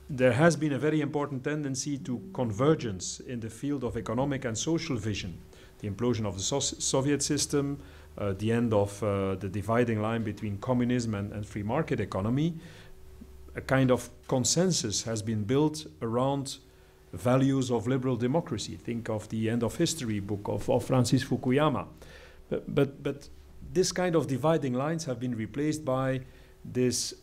there has been a very important tendency to convergence in the field of economic and social vision. The implosion of the Soviet system, the end of the dividing line between communism and free market economy, a kind of consensus has been built around values of liberal democracy. Think of the End of History book of Francis Fukuyama. But this kind of dividing lines have been replaced by this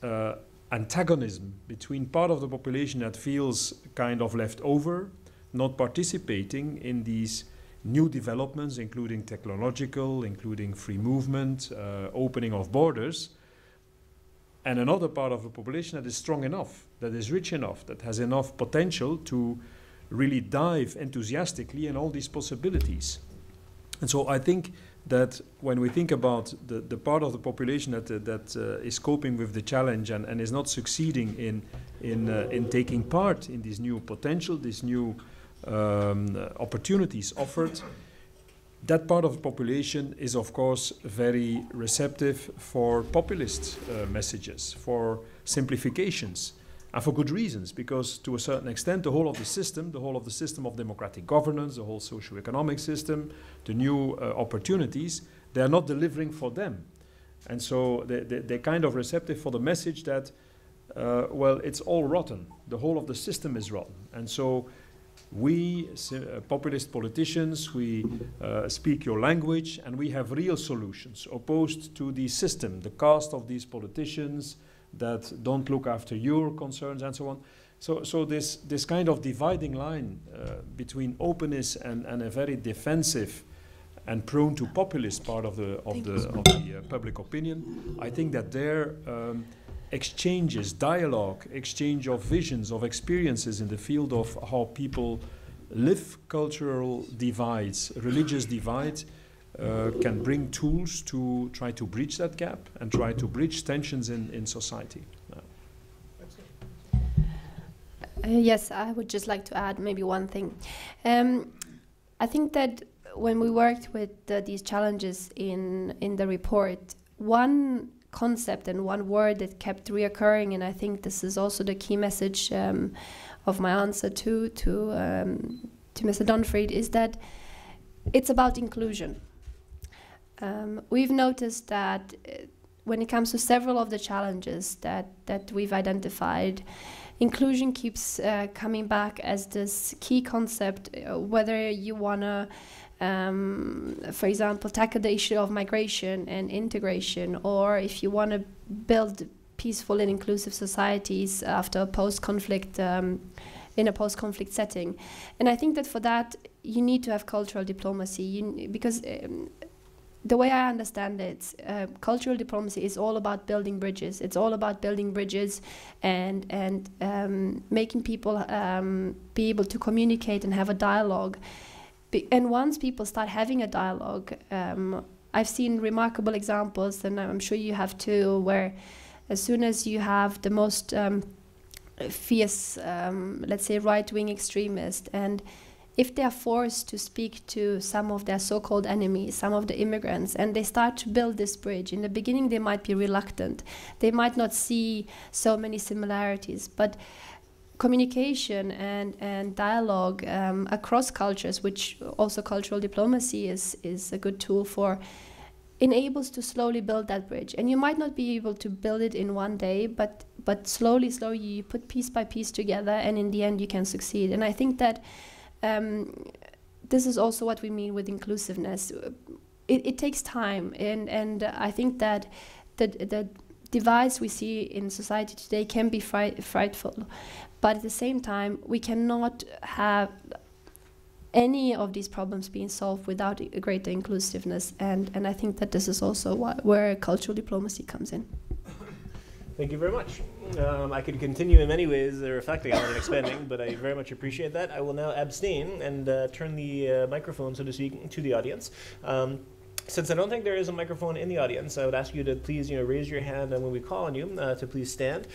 antagonism between part of the population that feels kind of left over, not participating in these new developments, including technological, including free movement, opening of borders, and another part of the population that is strong enough, that is rich enough, that has enough potential to really dive enthusiastically in all these possibilities. And so I think that when we think about the part of the population that is coping with the challenge and is not succeeding in taking part in this new potential, these new opportunities offered, that part of the population is of course very receptive for populist messages, for simplifications, and for good reasons, because to a certain extent the whole of the system of democratic governance, the whole socio-economic system, the new opportunities, they are not delivering for them. And so they're kind of receptive for the message that, well, it's all rotten, the whole of the system is rotten. And so we, populist politicians, we speak your language and we have real solutions opposed to the system, the caste of these politicians that don't look after your concerns and so on. So this kind of dividing line between openness and a very defensive and prone to populist part of the public opinion, I think that their exchanges, dialogue, exchange of visions, of experiences in the field of how people live cultural divides, religious divides, can bring tools to try to bridge that gap and try to bridge tensions in society. Yes, I would just like to add maybe one thing. I think that when we worked with these challenges in the report, one concept and one word that kept reoccurring, and I think this is also the key message of my answer to Mr. Donfried, is that it's about inclusion. We've noticed that when it comes to several of the challenges that we've identified, inclusion keeps coming back as this key concept, whether you want to, for example, tackle the issue of migration and integration, or if you want to build peaceful and inclusive societies after a post-conflict, in a post-conflict setting. And I think that for that, you need to have cultural diplomacy, because the way I understand it, cultural diplomacy is all about building bridges. It's all about building bridges and making people be able to communicate and have a dialogue. And once people start having a dialogue, I've seen remarkable examples, and I'm sure you have too, where as soon as you have the most fierce, let's say, right-wing extremist, and if they are forced to speak to some of their so-called enemies, some of the immigrants, and they start to build this bridge, in the beginning they might be reluctant. They might not see so many similarities, but communication and dialogue across cultures, which also cultural diplomacy is a good tool for, enables to slowly build that bridge. And you might not be able to build it in one day, but slowly you put piece by piece together, and in the end you can succeed. And I think that this is also what we mean with inclusiveness. It takes time, and I think that the divides we see in society today can be frightful, but at the same time we cannot have any of these problems being solved without a greater inclusiveness, and I think that this is also where cultural diplomacy comes in. Thank you very much. I could continue in many ways reflecting on and expanding, but I very much appreciate that. I will now abstain and turn the microphone, so to speak, to the audience. Since I don't think there is a microphone in the audience, I would ask you to please, raise your hand, and when we call on you, to please stand,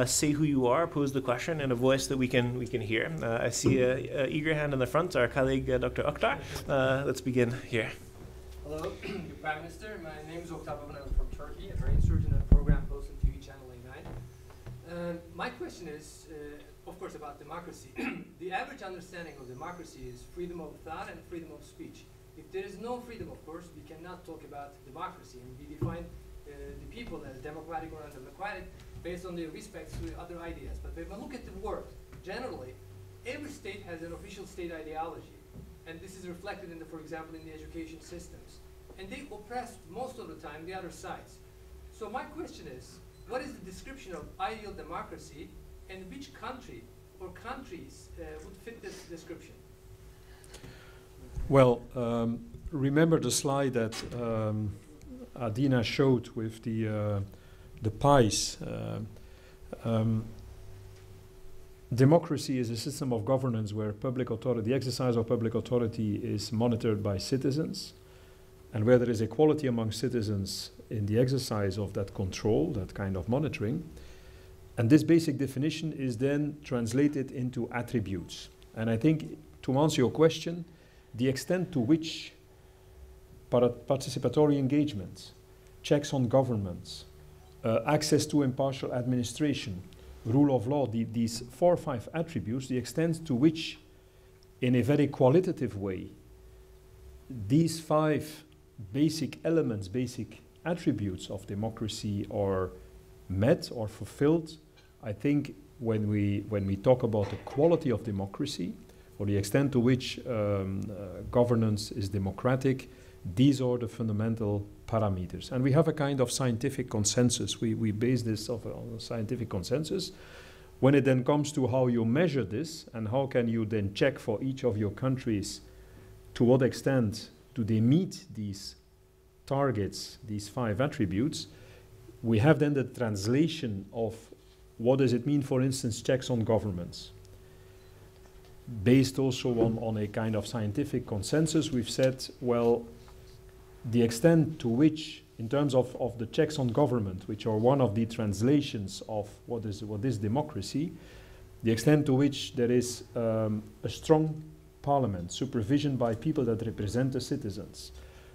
say who you are, pose the question in a voice that we can hear. I see an eager hand in the front, our colleague Dr. Oktar. Let's begin here. Hello, Prime Minister. My name is Oktar. I'm from Turkey, a very insurgent program posted to Channel A9. My question is, of course, about democracy. The average understanding of democracy is freedom of thought and freedom of speech. If there is no freedom, of course, we cannot talk about democracy. And we define the people as democratic or undemocratic based on their respect to other ideas. But when we look at the world, generally, every state has an official state ideology. And this is reflected in the, for example, in the education systems. And they oppress most of the time the other sides. So my question is, what is the description of ideal democracy, and which country or countries would fit this description? Well, remember the slide that Adina showed with the pies. Democracy is a system of governance where public authority, the exercise of public authority is monitored by citizens, and where there is equality among citizens in the exercise of that control, that kind of monitoring. And this basic definition is then translated into attributes. And I think, to answer your question, the extent to which participatory engagement, checks on governments, access to impartial administration, rule of law, these 4 or 5 attributes, the extent to which, in a very qualitative way, these 5 basic elements, basic attributes of democracy are met or fulfilled, I think when we talk about the quality of democracy, or the extent to which governance is democratic, these are the fundamental parameters. And we have a kind of scientific consensus. We base this on a scientific consensus. When it then comes to how you measure this, and how can you then check for each of your countries to what extent do they meet these targets, these 5 attributes, we have then the translation of what does it mean, for instance, checks on governments. Based also on a kind of scientific consensus, we've said, well, the extent to which, in terms of the checks on government, which are one of the translations of what is democracy, the extent to which there is a strong parliament, supervision by people that represent the citizens,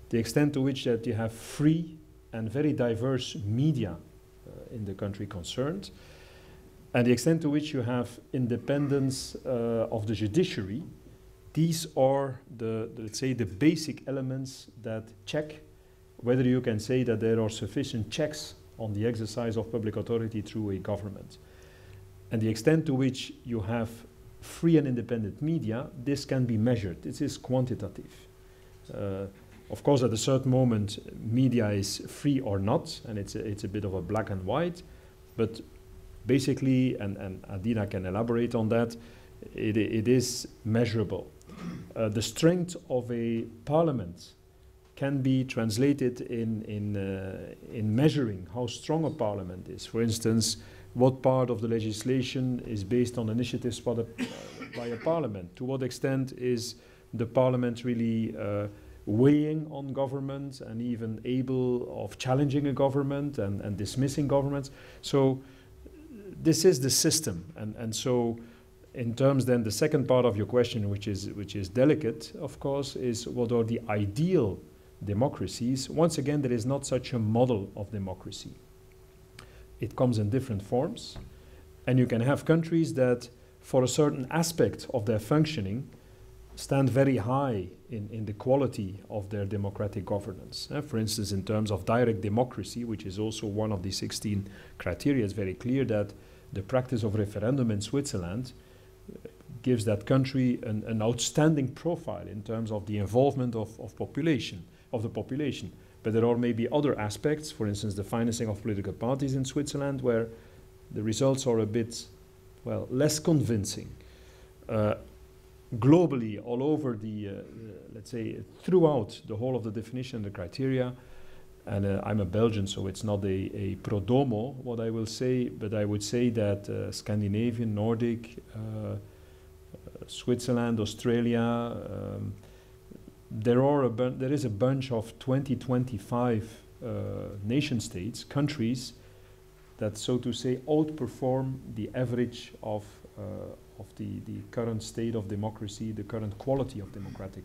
the extent to which that you have free and very diverse media in the country concerned, and the extent to which you have independence of the judiciary, these are let's say, the basic elements that check whether you can say that there are sufficient checks on the exercise of public authority through a government. And the extent to which you have free and independent media, this can be measured. This is quantitative. Of course, at a certain moment, media is free or not, and it's a bit of a black and white, but basically, and Adina can elaborate on that, it is measurable. The strength of a parliament can be translated in measuring how strong a parliament is. For instance, what part of the legislation is based on initiatives by a parliament? To what extent is the parliament really weighing on government and even able of challenging a government and dismissing governments? So this is the system, and so in terms then the second part of your question, which is delicate, of course, is what are the ideal democracies? Once again, there is not such a model of democracy. It comes in different forms, and you can have countries that, for a certain aspect of their functioning, stand very high in the quality of their democratic governance. For instance, in terms of direct democracy, which is also one of the 16 criteria, it's very clear that the practice of referendum in Switzerland gives that country an outstanding profile in terms of the involvement of the population. But there are maybe other aspects, for instance, the financing of political parties in Switzerland, where the results are a bit, well, less convincing. Globally, all over let's say, throughout the whole of the definition and the criteria, and I'm a Belgian, so it's not a pro domo, what I will say, but I would say that Scandinavian, Nordic, Switzerland, Australia, there is a bunch of 25 nation states, countries, that, so to say, outperform the average of the current state of democracy, the current quality of democratic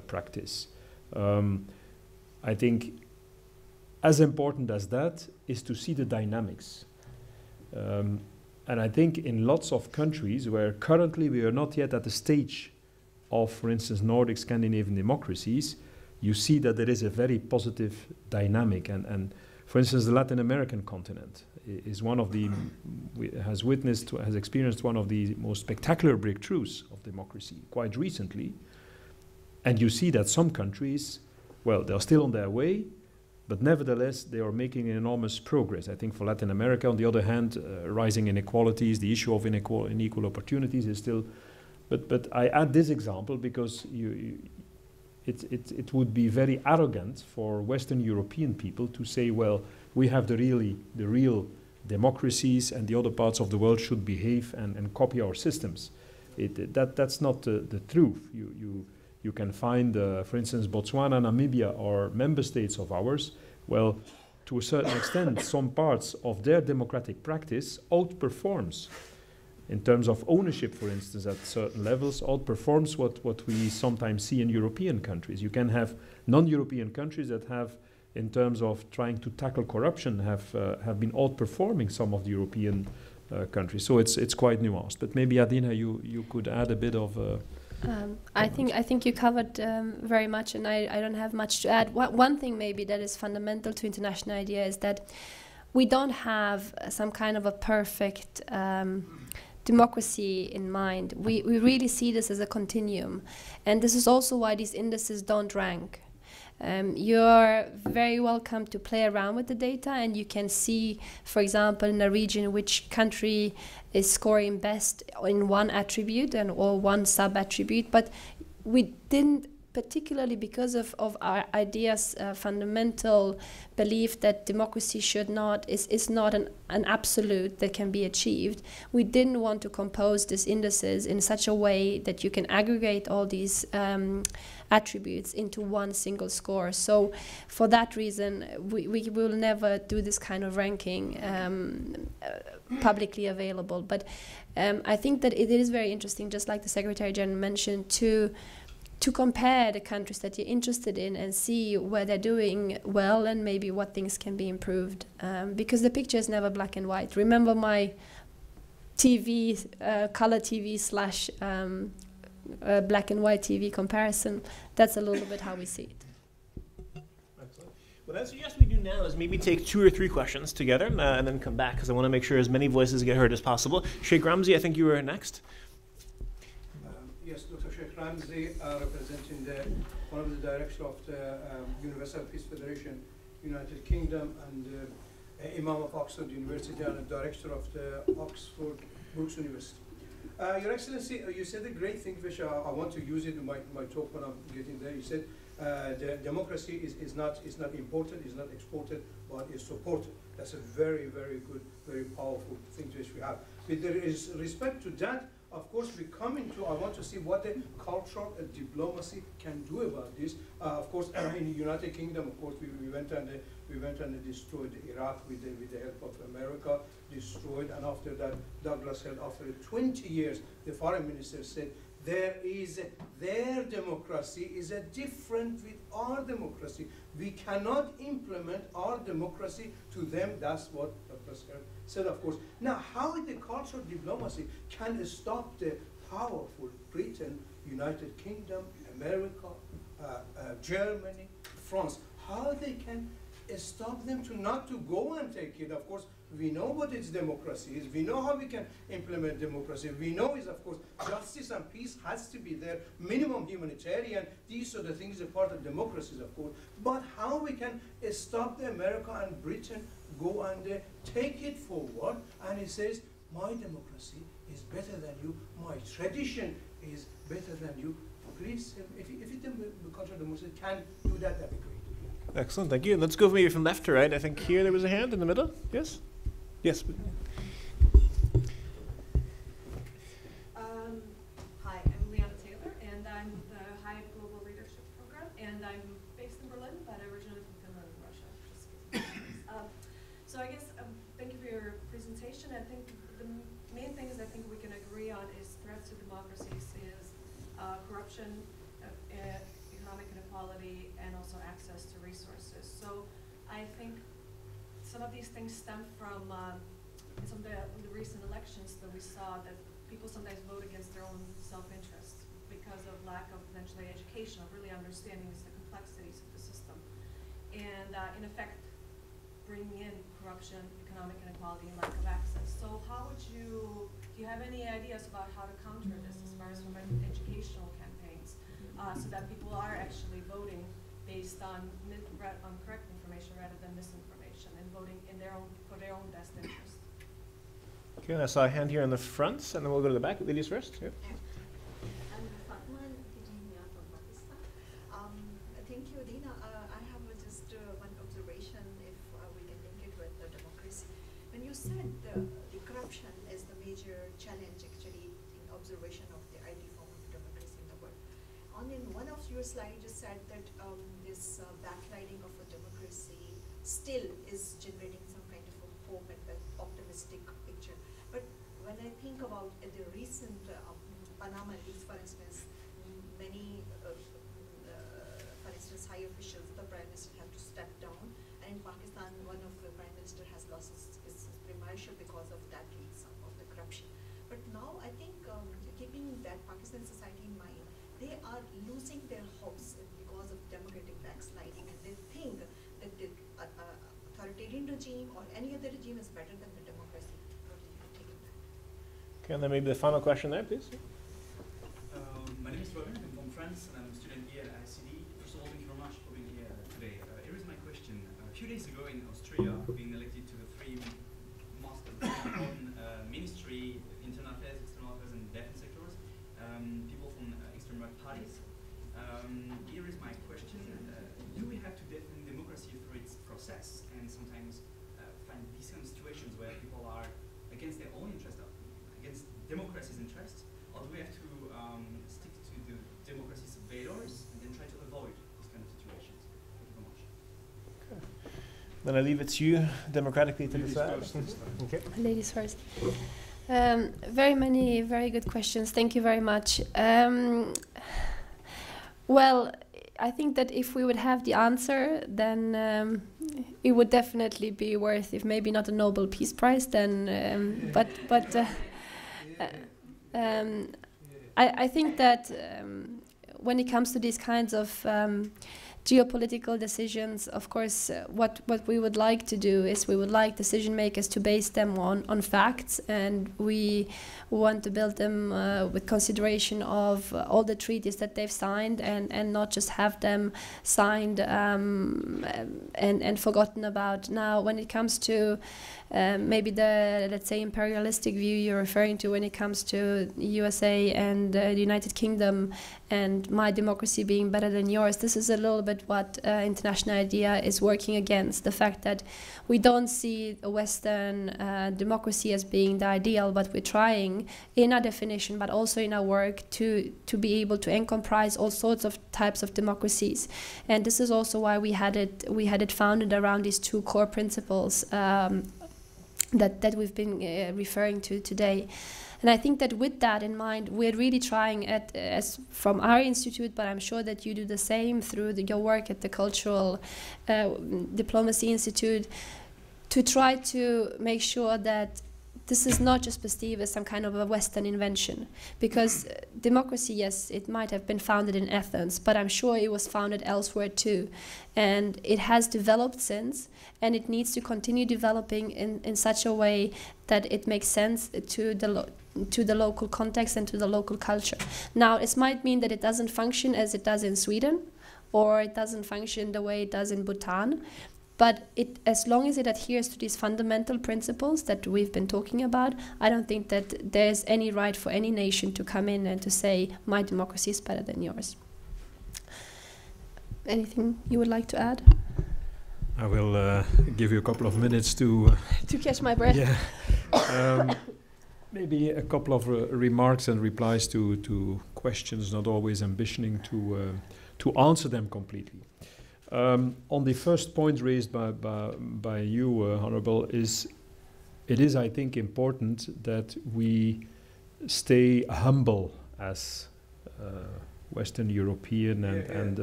practice. I think as important as that is to see the dynamics. And I think in lots of countries where currently we are not yet at the stage of, for instance, Nordic Scandinavian democracies, you see that there is a very positive dynamic. And for instance, the Latin American continent is one of the, has experienced one of the most spectacular breakthroughs of democracy quite recently. And you see that some countries, well, they're still on their way, but nevertheless, they are making enormous progress. I think for Latin America, on the other hand, rising inequalities, the issue of unequal opportunities is still. But I add this example because it would be very arrogant for Western European people to say, well, we have the real democracies, and the other parts of the world should behave and copy our systems. That's not the truth. You can find, for instance, Botswana, Namibia are member states of ours. Well, to a certain extent, some parts of their democratic practice outperforms, in terms of ownership, for instance, at certain levels, outperforms what we sometimes see in European countries. You can have non-European countries that have, in terms of trying to tackle corruption, have been outperforming some of the European countries. So it's quite nuanced. But maybe, Adina, you could add a bit of... I think you covered very much, and I don't have much to add. One thing maybe that is fundamental to international idea is that we don't have some kind of a perfect democracy in mind. We really see this as a continuum, and this is also why these indices don't rank. You're very welcome to play around with the data, and you can see, for example, in a region which country is scoring best in one attribute or one sub-attribute, but we didn't, particularly because of our ideas, fundamental belief that democracy is not an absolute that can be achieved. We didn't want to compose these indices in such a way that you can aggregate all these attributes into one single score. So for that reason, we will never do this kind of ranking publicly available. But I think that it is very interesting, just like the Secretary General mentioned, to compare the countries that you're interested in and see where they're doing well and maybe what things can be improved. Because the picture is never black and white. Remember my TV, color TV / black and white TV comparison. That's a little bit how we see it. Excellent. What I suggest we do now is maybe take 2 or 3 questions together and then come back, because I want to make sure as many voices get heard as possible. Sheikh Ramzi, I think you were next. Yes, Dr. Sheikh Ramzi, representing one of the directors of the Universal Peace Federation, United Kingdom, and Imam of Oxford University, and the director of the Oxford Brookes University. Your Excellency, you said a great thing, which I want to use it in my talk when I'm getting there. You said the democracy is not imported, is not exported, but is supported. That's a very, very good, very powerful thing which we have. With respect to that, of course, I want to see what the cultural diplomacy can do about this. Of course, in the United Kingdom, of course, we went and destroyed Iraq with the help of America, destroyed, and after that, Douglas held, after 20 years, the foreign minister said, their democracy is different with our democracy. We cannot implement our democracy to them. That's what Dr. said, of course. Now, how the cultural diplomacy can stop the powerful Britain, United Kingdom, America, Germany, France, how they can stop them not to go and take it? Of course, we know what its democracy is. We know how we can implement democracy. We know is, of course, justice and peace has to be there. Minimum humanitarian. These are the things a part of democracies, of course. But how we can stop the America and Britain go and take it forward? And it says, my democracy is better than you. My tradition is better than you. Please, if the cultural democracy can do that, that'd be great. Excellent, thank you. Let's go maybe from left to right. I think here there was a hand in the middle. Yes? Yes. Hi, I'm Leanna Taylor, and I'm with the Hyatt Global Leadership Program, and I'm based in Berlin, but originally from Finland and Russia. So I guess, thank you for your presentation. I think the main things I think we can agree on is threats to democracies is corruption, economic inequality, and also access to resources. So I think some of these things stem from in some of the recent elections that we saw that people sometimes vote against their own self-interest because of lack of potentially education, of really understanding the complexities of the system. And in effect, bringing in corruption, economic inequality, and lack of access. So how would do you have any ideas about how to counter this as far as from educational campaigns, so that people are actually voting based on correct information rather than misinformation, and voting in for their own best interest? Okay, I saw a hand here in the front, and then we'll go to the back. Ladies first. Yeah. I'm Fatma Adina from Pakistan. Thank you, Adina. I have just one observation, if we can link it with the democracy. When you said the corruption is the major challenge, actually, in observation of the ideal form of democracy in the world. In one of your slides, you said that this backsliding of a democracy still is generating some kind of a hope and an optimistic picture. But when I think about the recent Panama leaks, for instance, many, for instance, high officials, the Prime Minister had to step down, and in Pakistan, one of the Prime Minister has lost his premiership because of that leaks of the corruption. But now, I think, keeping that Pakistan society in mind, they are losing their hopes because of democratic backsliding, and they think that the authoritarian regime or any other regime is better than the democracy. Okay, and then maybe the final question there, please. My name is Robin. I'm from France, and I'm a student here at ICD. First of all, thank you very much for being here today. Here is my question. A few days ago in Austria, being elected to the three most important ministry, internal affairs, external affairs, and defense sectors, people from extreme right parties. Here is my question. Do we have to defend democracy through its process and sometimes find these kind of situations where people are against their own interest, against democracy's interests, or do we have to stick to the democracy's valors and then try to avoid these kind of situations? Thank you very much. Okay. Then I leave it to you democratically to decide. Okay. Ladies first. Very many very good questions. Thank you very much. Well, I think that if we would have the answer, then it would definitely be worth, if maybe not a Nobel Peace Prize, then I think that when it comes to these kinds of geopolitical decisions, of course, what we would like to do is we would like decision makers to base them on facts, and we want to build them with consideration of all the treaties that they've signed, and not just have them signed and forgotten about. Now, when it comes to maybe the, let's say, imperialistic view you're referring to, when it comes to USA and the United Kingdom and my democracy being better than yours, this is a little bit what international idea is working against. The fact that we don't see a Western democracy as being the ideal, but we're trying in our definition, but also in our work, to be able to encompass all sorts of types of democracies. And this is also why we had it founded around these two core principles that we've been referring to today. And I think that with that in mind, we're really trying as from our institute, but I'm sure that you do the same through your work at the Cultural Diplomacy Institute, to try to make sure that this is not just perceived as some kind of a Western invention. Because democracy, yes, it might have been founded in Athens, but I'm sure it was founded elsewhere too. And it has developed since, and it needs to continue developing in such a way that it makes sense to the local context and to the local culture. Now, it might mean that it doesn't function as it does in Sweden, or it doesn't function the way it does in Bhutan. But as long as it adheres to these fundamental principles that we've been talking about, I don't think that there's any right for any nation to come in and to say, my democracy is better than yours. Anything you would like to add? I will give you a couple of minutes to catch my breath. Yeah. Maybe a couple of remarks and replies to questions, not always ambitioning to answer them completely. On the first point raised by you, Honourable, it is, I think, important that we stay humble as Western European and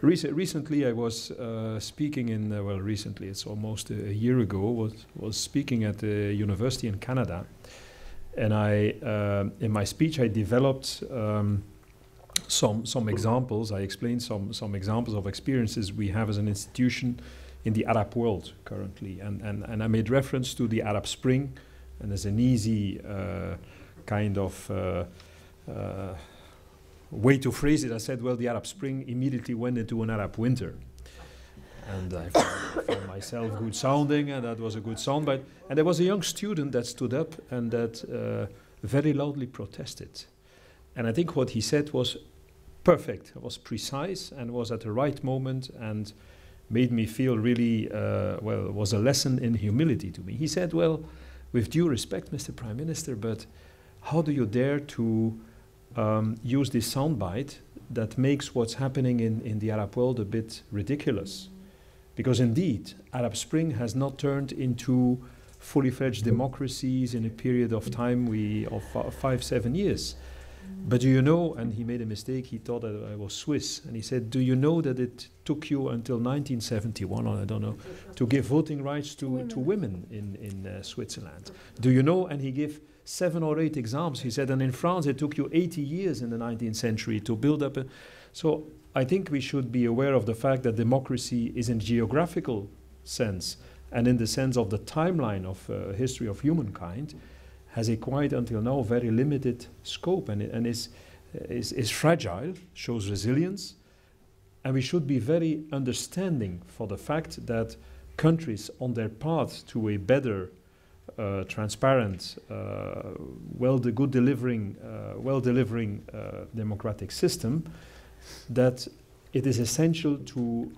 Recently, I was speaking in, well, recently, it's almost a year ago, was speaking at a university in Canada. And in my speech, I developed some examples. I explained some examples of experiences we have as an institution in the Arab world currently. And I made reference to the Arab Spring, and as an easy kind of way to phrase it, I said, well, the Arab Spring immediately went into an Arab winter. And I found myself good sounding, and that was a good soundbite. And there was a young student that stood up and that very loudly protested. And I think what he said was perfect, was precise, and was at the right moment, and made me feel really, well, it was a lesson in humility to me. He said, well, with due respect, Mr. Prime Minister, but how do you dare to use this soundbite that makes what's happening in the Arab world a bit ridiculous? Because indeed, Arab Spring has not turned into fully fledged democracies in a period of time of 5-7 years. But do you know, and he made a mistake, he thought that I was Swiss, and he said, do you know that it took you until 1971, or I don't know, to give voting rights to women in Switzerland? Do you know, and he gave 7 or 8 examples, he said, and in France it took you 80 years in the 19th century to build up a... So I think we should be aware of the fact that democracy is in geographical sense, and in the sense of the timeline of history of humankind, has a quite until now very limited scope, and is fragile, shows resilience, and we should be very understanding for the fact that countries on their path to a better, transparent, good delivering democratic system, that it is essential to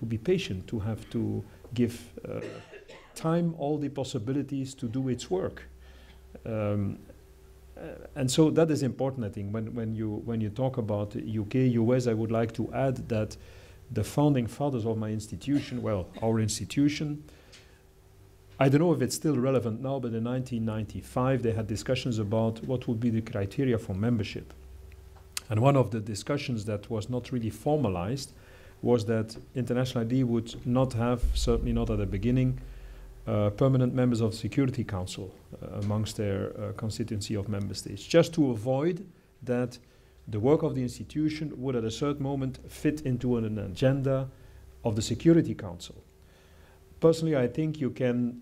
be patient, to have to give time all the possibilities to do its work. And so that is important, I think. When you talk about UK, US, I would like to add that the founding fathers of my institution, well, our institution, I don't know if it's still relevant now, but in 1995 they had discussions about what would be the criteria for membership. And one of the discussions that was not really formalized was that International ID would not have, certainly not at the beginning, permanent members of the Security Council amongst their constituency of member states, just to avoid that the work of the institution would at a certain moment fit into an agenda of the Security Council. Personally, I think you can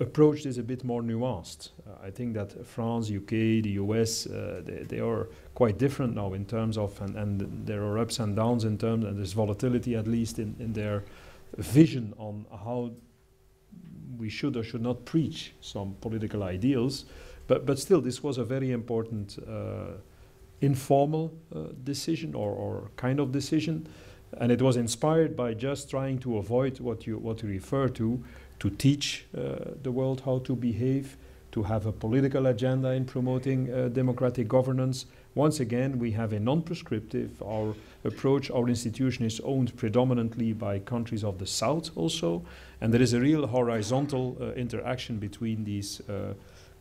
approach this a bit more nuanced. I think that France, UK, the US, they are quite different now in terms of, and there are ups and downs in terms, and there's volatility at least in their vision on how we should or should not preach some political ideals, but still this was a very important informal decision or kind of decision, and it was inspired by just trying to avoid what you refer to teach the world how to behave, to have a political agenda in promoting democratic governance. Once again, we have a non-prescriptive, our approach, our institution is owned predominantly by countries of the South also, and there is a real horizontal interaction between these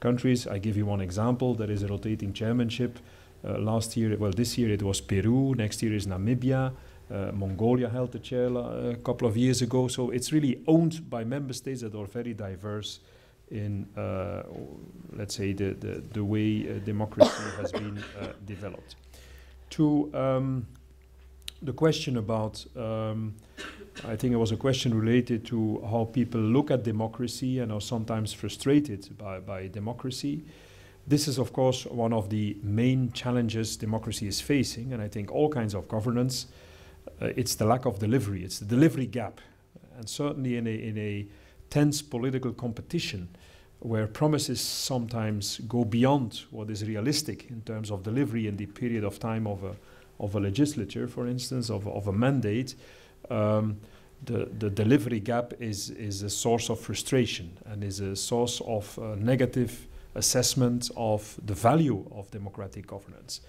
countries. I give you one example. There is a rotating chairmanship. This year it was Peru, next year is Namibia, Mongolia held the chair a couple of years ago, so it's really owned by member states that are very diverse in, let's say, the way democracy has been developed. To the question about, I think it was a question related to how people look at democracy and are sometimes frustrated by democracy. This is, of course, one of the main challenges democracy is facing, and I think all kinds of governance, it's the lack of delivery, it's the delivery gap, and certainly in a tense political competition where promises sometimes go beyond what is realistic in terms of delivery in the period of time of a legislature, for instance, of a mandate, the delivery gap is a source of frustration and is a source of negative assessment of the value of democratic governance.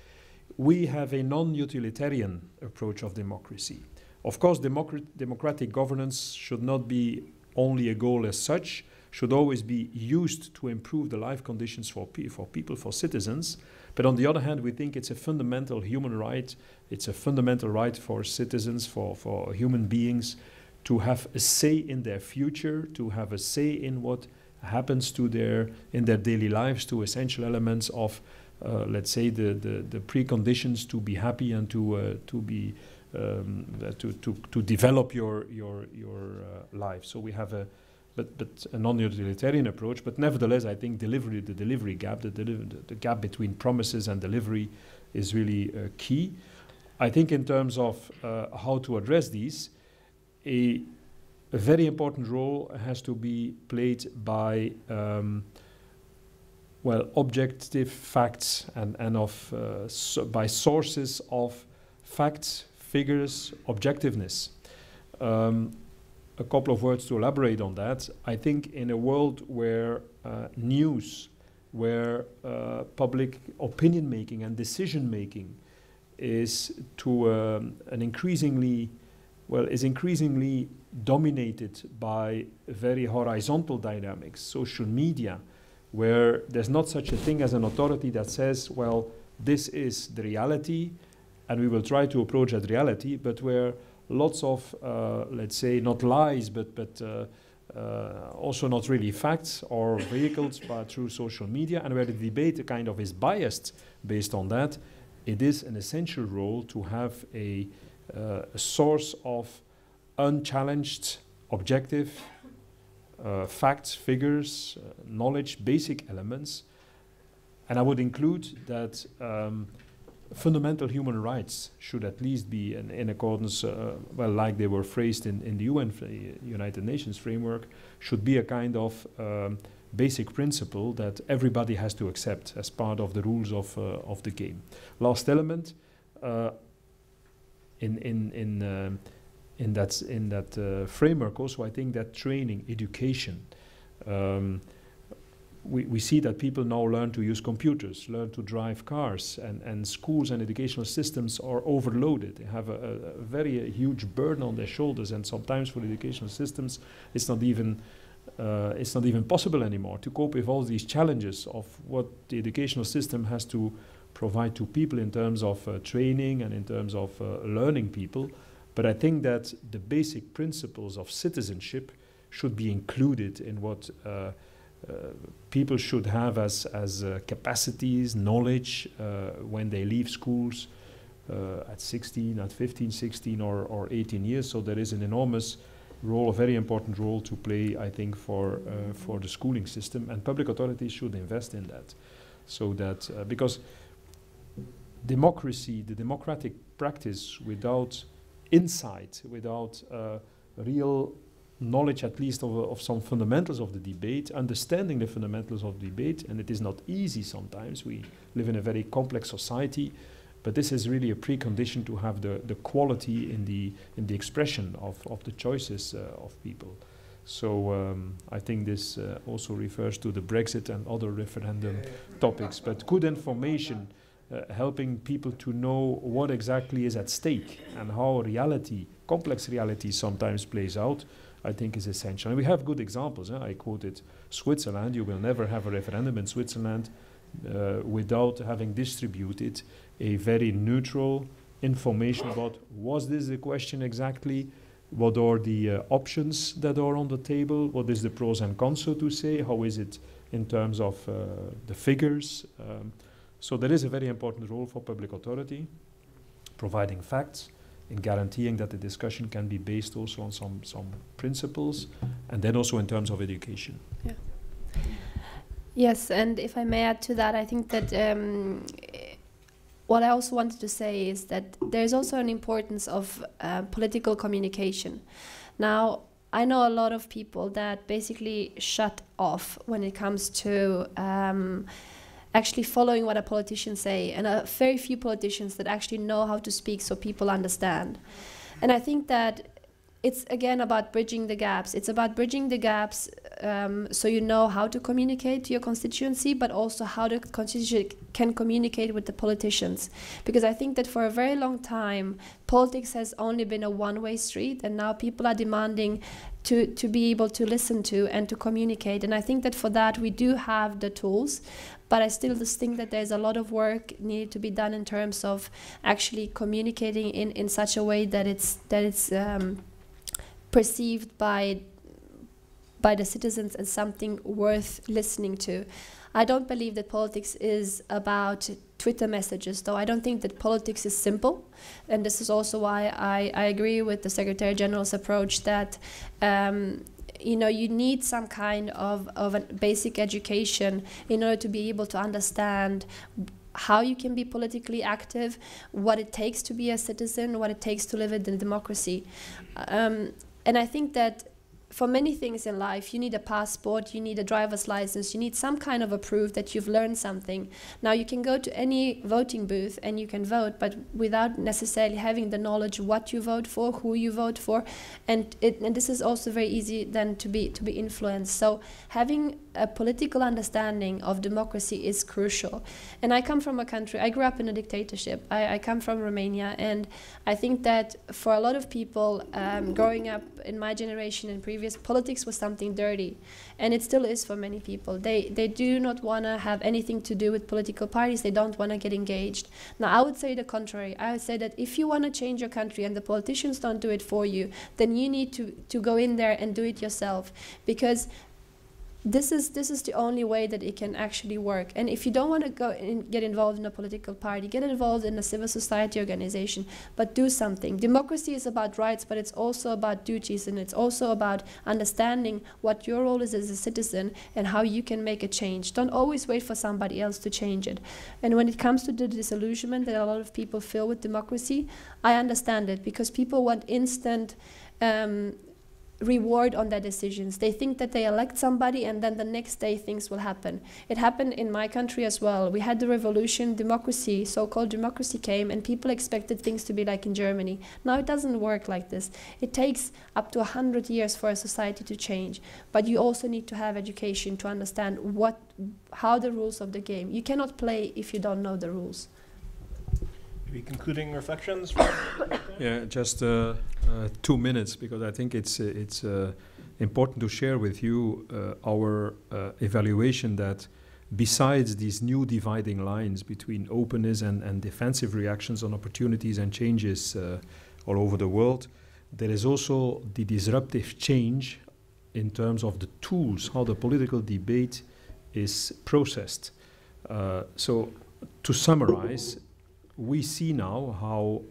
We have a non-utilitarian approach of democracy. Of course, democratic governance should not be only a goal as such, should always be used to improve the life conditions for people, for citizens. But on the other hand, we think it's a fundamental human right. It's a fundamental right for citizens, for human beings, to have a say in their future, to have a say in what happens to in their daily lives, to essential elements of, let's say, the preconditions to be happy and to develop your life. So we have a non-utilitarian approach, but nevertheless, I think the delivery gap, the gap between promises and delivery, is really key. I think in terms of how to address these, a very important role has to be played by objective facts and by sources of facts, figures, objectiveness. A couple of words to elaborate on that. I think in a world where news, where public opinion making and decision making is to increasingly dominated by very horizontal dynamics, social media, where there's not such a thing as an authority that says, well, this is the reality, and we will try to approach that reality, but where lots of, let's say, not lies, but also not really facts are vehicled through social media, and where the debate kind of is biased based on that, it is an essential role to have a source of unchallenged, objective facts, figures, knowledge, basic elements. And I would include that fundamental human rights should at least be in accordance, like they were phrased in the United Nations framework, should be a kind of basic principle that everybody has to accept as part of the rules of the game. Last element, in that framework also, I think that training, education, we see that people now learn to use computers, learn to drive cars, and schools and educational systems are overloaded. They have a very huge burden on their shoulders, and sometimes for educational systems it's not even possible anymore to cope with all these challenges of what the educational system has to provide to people in terms of training and in terms of learning people. But I think that the basic principles of citizenship should be included in what people should have as capacities, knowledge when they leave schools at 16, at 15, 16 or 18 years. So there is an enormous role, a very important role to play, I think, for the schooling system, and public authorities should invest in that. So that, because democracy, the democratic practice without insight, without real knowledge at least of some fundamentals of the debate, understanding the fundamentals of debate, and it is not easy sometimes. We live in a very complex society, but this is really a precondition to have the quality in the expression of the choices of people. So I think this also refers to the Brexit and other referendum topics, but good information, helping people to know what exactly is at stake and how reality, complex reality sometimes plays out, I think is essential. And we have good examples. I quoted Switzerland. You will never have a referendum in Switzerland without having distributed a very neutral information about, was this the question exactly? What are the options that are on the table? What is the pros and cons, so to say? How is it in terms of the figures? So there is a very important role for public authority, providing facts, in guaranteeing that the discussion can be based also on some principles, and then also in terms of education. Yeah. Yes, and if I may add to that, I think that what I also wanted to say is that there's also an importance of political communication. Now, I know a lot of people that basically shut off when it comes to actually following what a politician say, and very few politicians that actually know how to speak so people understand. And I think that it's again about bridging the gaps. It's about bridging the gaps so you know how to communicate to your constituency, but also how the constituency can communicate with the politicians. Because I think that for a very long time, politics has only been a one-way street, and now people are demanding to be able to listen to and to communicate. And I think that for that we do have the tools, but I still just think that there's a lot of work needed to be done in terms of actually communicating in such a way that it's perceived by the citizens as something worth listening to. I don't believe that politics is about Twitter messages, though. I don't think that politics is simple, and this is also why I agree with the Secretary General's approach that you know, you need some kind of a basic education in order to be able to understand how you can be politically active, what it takes to be a citizen, what it takes to live in a democracy. And I think that for many things in life, you need a passport, you need a driver's license, you need some kind of a proof that you've learned something. Now, you can go to any voting booth and you can vote, but without necessarily having the knowledge what you vote for, who you vote for, and this is also very easy then to be influenced. So having a political understanding of democracy is crucial. And I come from a country, I grew up in a dictatorship. I come from Romania, and I think that for a lot of people growing up in my generation and previous, politics was something dirty, and it still is for many people. They do not want to have anything to do with political parties. They don't want to get engaged. Now, I would say the contrary. I would say that if you want to change your country and the politicians don't do it for you, then you need to go in there and do it yourself, because this is the only way that it can actually work. And if you don't want to go and get involved in a political party, get involved in a civil society organization, but do something. Democracy is about rights, but it's also about duties, and it's also about understanding what your role is as a citizen and how you can make a change. Don't always wait for somebody else to change it. And when it comes to the disillusionment that a lot of people feel with democracy, I understand it, because people want instant reward on their decisions. They think that they elect somebody and then the next day things will happen. It happened in my country as well. We had the revolution, democracy, so-called democracy came, and people expected things to be like in Germany. Now it doesn't work like this. It takes up to 100 years for a society to change, but you also need to have education to understand how the rules of the game. You cannot play if you don't know the rules. Maybe concluding reflections? Yeah, just 2 minutes, because I think it's important to share with you our evaluation that besides these new dividing lines between openness and defensive reactions on opportunities and changes all over the world, there is also the disruptive change in terms of the tools, how the political debate is processed. So to summarize, we see now how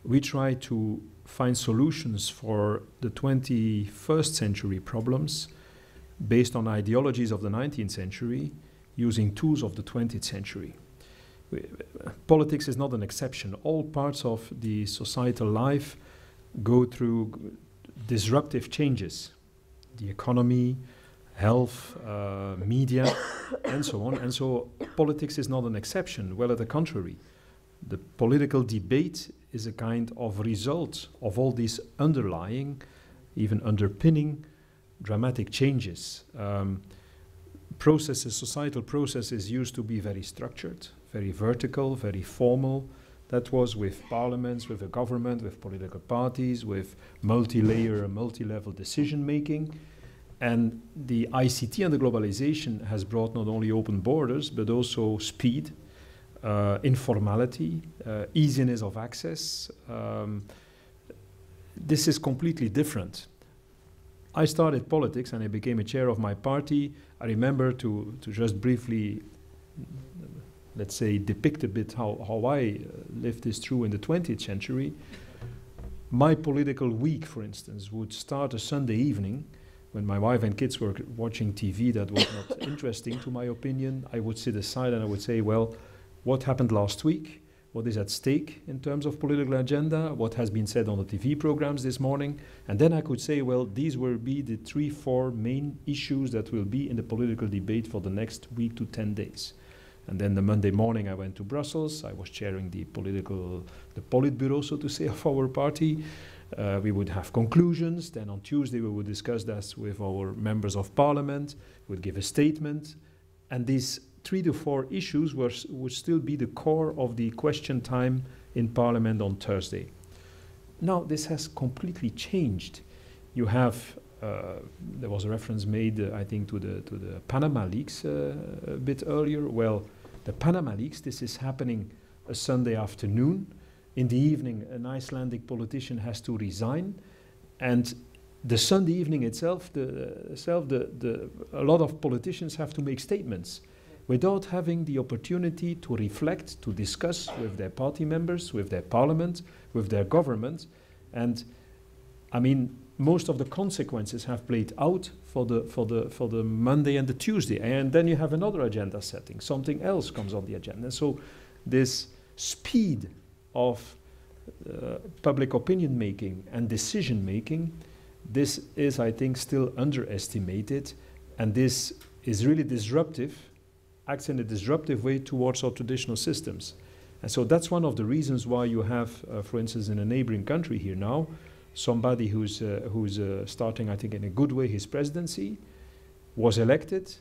we try to find solutions for the 21st century problems based on ideologies of the 19th century, using tools of the 20th century. Politics is not an exception. All parts of the societal life go through disruptive changes. The economy, health, media, and so on. And so politics is not an exception. Well, at the contrary, the political debate is a kind of result of all these underlying, even underpinning, dramatic changes. Societal processes used to be very structured, very vertical, very formal. That was with parliaments, with a government, with political parties, with multi-layer, multi-level decision-making. And the ICT and the globalization has brought not only open borders, but also speed, informality, easiness of access. This is completely different. I started politics and I became a chair of my party. I remember to just briefly, let's say, depict a bit how I lived this through in the 20th century. My political week, for instance, would start a Sunday evening when my wife and kids were watching TV that was not interesting to my opinion. I would sit aside and I would say, well, what happened last week? What is at stake in terms of political agenda? What has been said on the TV programs this morning? And then I could say, well, these will be the 3-4 main issues that will be in the political debate for the next week to 10 days. And then the Monday morning I went to Brussels. I was chairing the Politburo, so to say, of our party. We would have conclusions. Then on Tuesday we would discuss that with our members of parliament. We would give a statement. And these 3 to 4 issues would still be the core of the question time in parliament on Thursday. Now this has completely changed. You have, there was a reference made, I think, to the Panama leaks a bit earlier. Well, the Panama leaks, this is happening a Sunday afternoon. In the evening, an Icelandic politician has to resign, and the Sunday evening itself, a lot of politicians have to make statements without having the opportunity to reflect, to discuss with their party members, with their parliament, with their government. And I mean, most of the consequences have played out for the Monday and the Tuesday, and then you have another agenda setting. Something else comes on the agenda. So this speed of public opinion making and decision making, this is, I think, still underestimated, and this is really disruptive, acts in a disruptive way towards our traditional systems. And so that's one of the reasons why you have, for instance, in a neighboring country here now, somebody who's starting, I think, in a good way his presidency, was elected,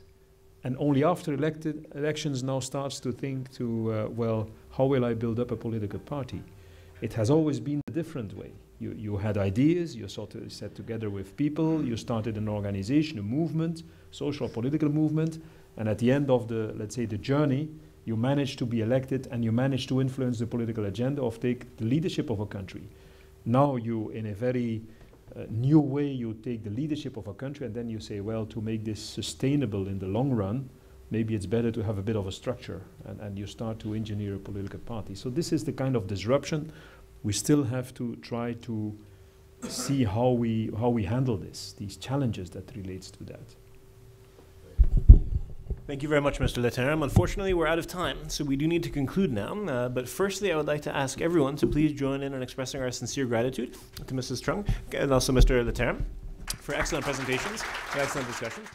and only after elections now starts to think to, well, how will I build up a political party? It has always been a different way. You had ideas, you sort of sat together with people, you started an organization, a movement, social political movement, and at the end of the, let's say, the journey, you managed to be elected and you managed to influence the political agenda or take the leadership of a country. Now you, in a very new way, you take the leadership of a country and then you say, well, to make this sustainable in the long run, maybe it's better to have a bit of a structure, and you start to engineer a political party. So this is the kind of disruption. We still have to try to see how we handle these challenges that relates to that. Thank you very much, Mr. Leterme. Unfortunately, we're out of time, so we do need to conclude now. But firstly, I would like to ask everyone to please join in expressing our sincere gratitude to Mrs. Trung and also Mr. Leterme for excellent presentations and excellent discussions.